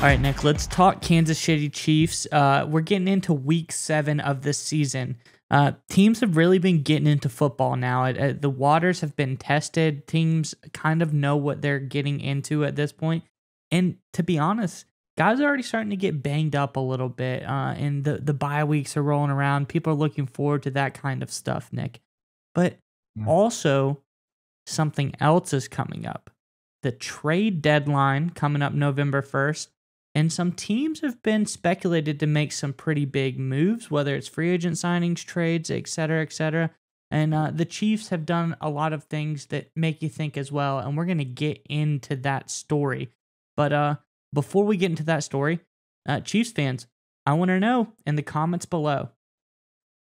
All right, Nick, let's talk Kansas City Chiefs. We're getting into week 7 of this season. Teams have really been getting into football now. The waters have been tested. Teams kind of know what they're getting into at this point. And to be honest, guys are already starting to get banged up a little bit. And the bye weeks are rolling around. People are looking forward to that kind of stuff, Nick. But also, something else is coming up. The trade deadline coming up November 1st. And some teams have been speculated to make some pretty big moves, whether it's free agent signings, trades, et cetera, et cetera. And the Chiefs have done a lot of things that make you think as well. And we're going to get into that story. But before we get into that story, Chiefs fans, I want to know in the comments below,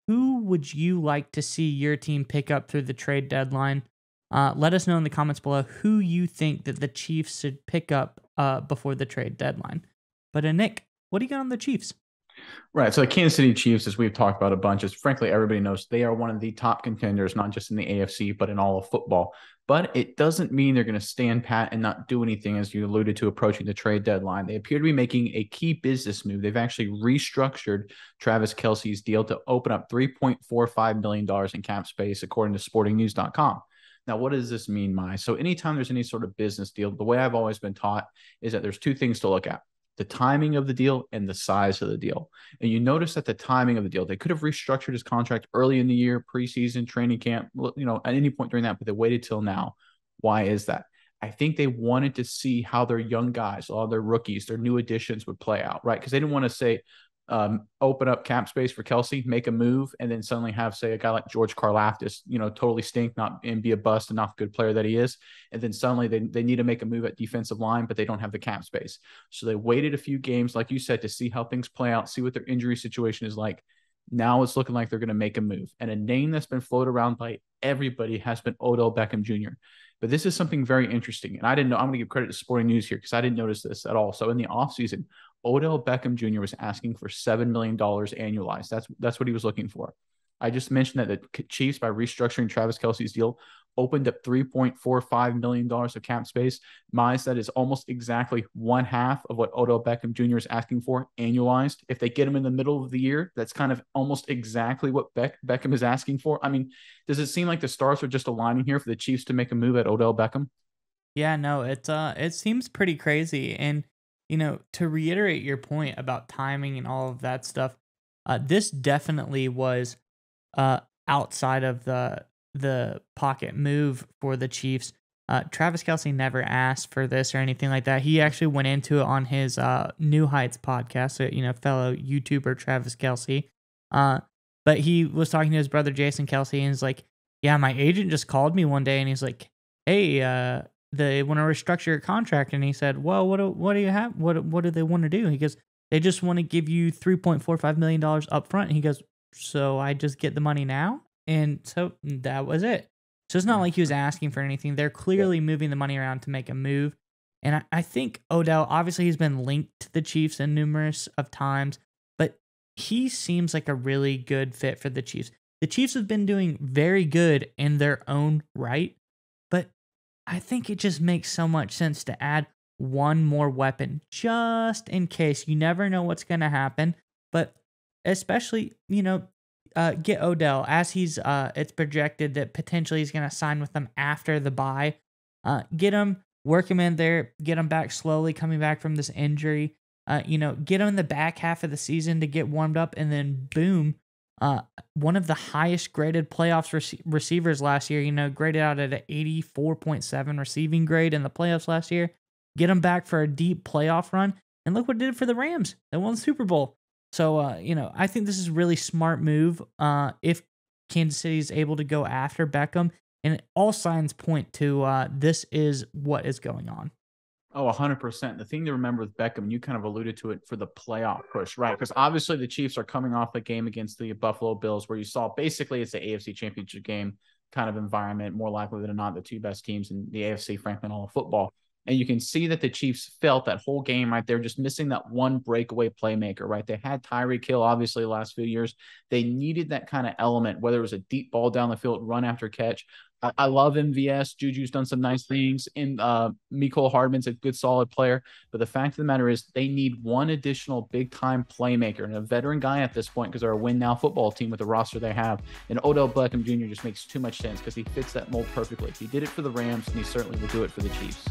who would you like to see your team pick up through the trade deadline? Let us know in the comments below who you think that the Chiefs should pick up before the trade deadline. But Nick, what do you got on the Chiefs? Right. So the Kansas City Chiefs, as we've talked about a bunch, is frankly, everybody knows they are one of the top contenders, not just in the AFC, but in all of football. But it doesn't mean they're going to stand pat and not do anything, as you alluded to, approaching the trade deadline. They appear to be making a key business move. They've actually restructured Travis Kelce's deal to open up $3.45 million in cap space, according to sportingnews.com. Now, what does this mean, Mai? So anytime there's any sort of business deal, the way I've always been taught is that there's two things to look at: the timing of the deal and the size of the deal. And you notice that the timing of the deal, they could have restructured his contract early in the year, preseason, training camp, at any point during that, but they waited till now. Why is that? I think they wanted to see how their young guys, all their rookies, their new additions would play out, right? Because they didn't want to say, open up cap space for Kelce, make a move, and then suddenly have, say, a guy like George Karlaftis, totally stink, not and be a bust and not the good player that he is. And then suddenly they need to make a move at defensive line, but they don't have the cap space. So they waited a few games, like you said, to see how things play out, see what their injury situation is like. Now it's looking like they're going to make a move. And a name that's been floated around by everybody has been Odell Beckham Jr. But this is something very interesting. And I didn't know, I'm going to give credit to Sporting News here because I didn't notice this at all. So in the offseason, Odell Beckham Jr. was asking for $7 million annualized. That's what he was looking for. I just mentioned that the Chiefs, by restructuring Travis Kelce's deal, opened up $3.45 million of cap space. My said is almost exactly one half of what Odell Beckham Jr. is asking for annualized. If they get him in the middle of the year, that's kind of almost exactly what Beckham is asking for. I mean, does it seem like the stars are just aligning here for the Chiefs to make a move at Odell Beckham? Yeah, no, it seems pretty crazy. And to reiterate your point about timing and all of that stuff, this definitely was outside of the pocket move for the Chiefs. Travis Kelce never asked for this or anything like that. He actually went into it on his New Heights podcast, so, fellow YouTuber Travis Kelce. But he was talking to his brother Jason Kelce, and he's like, "Yeah, my agent just called me one day, and he's like, hey, they want to restructure your contract." And he said, "Well, what do you have? What do they want to do?" He goes, "They just want to give you $3.45 million up front." And he goes, "So I just get the money now?" And so that was it. So it's not like he was asking for anything. They're clearly moving the money around to make a move. And I think Odell, obviously he's been linked to the Chiefs in numerous of times, but he seems like a really good fit for the Chiefs. The Chiefs have been doing very good in their own right, but I think it just makes so much sense to add one more weapon just in case. You never know what's going to happen, but especially, get Odell, as it's projected that potentially he's going to sign with them after the bye. Get him, work him in there, get him back slowly coming back from this injury. Get him in the back half of the season to get warmed up, and then boom, one of the highest graded playoffs receivers last year, graded out at an 84.7 receiving grade in the playoffs last year. Get him back for a deep playoff run, and look what it did for the Rams. They won the Super Bowl. So, I think this is a really smart move if Kansas City is able to go after Beckham, and all signs point to this is what is going on. Oh, 100%. The thing to remember with Beckham, you kind of alluded to it for the playoff push, right? Because obviously the Chiefs are coming off a game against the Buffalo Bills where you saw basically it's the AFC Championship game kind of environment, more likely than not the two best teams in the AFC, frankly, in all of football. And you can see that the Chiefs felt that whole game, right? They're just missing that one breakaway playmaker, right? They had Tyreek Hill, obviously, the last few years. They needed that kind of element, whether it was a deep ball down the field, run after catch. I love MVS. Juju's done some nice things. And Mecole Hardman's a good, solid player. But the fact of the matter is they need one additional big-time playmaker and a veteran guy at this point because they're a win-now football team with the roster they have. And Odell Beckham Jr. just makes too much sense because he fits that mold perfectly. He did it for the Rams, and he certainly will do it for the Chiefs.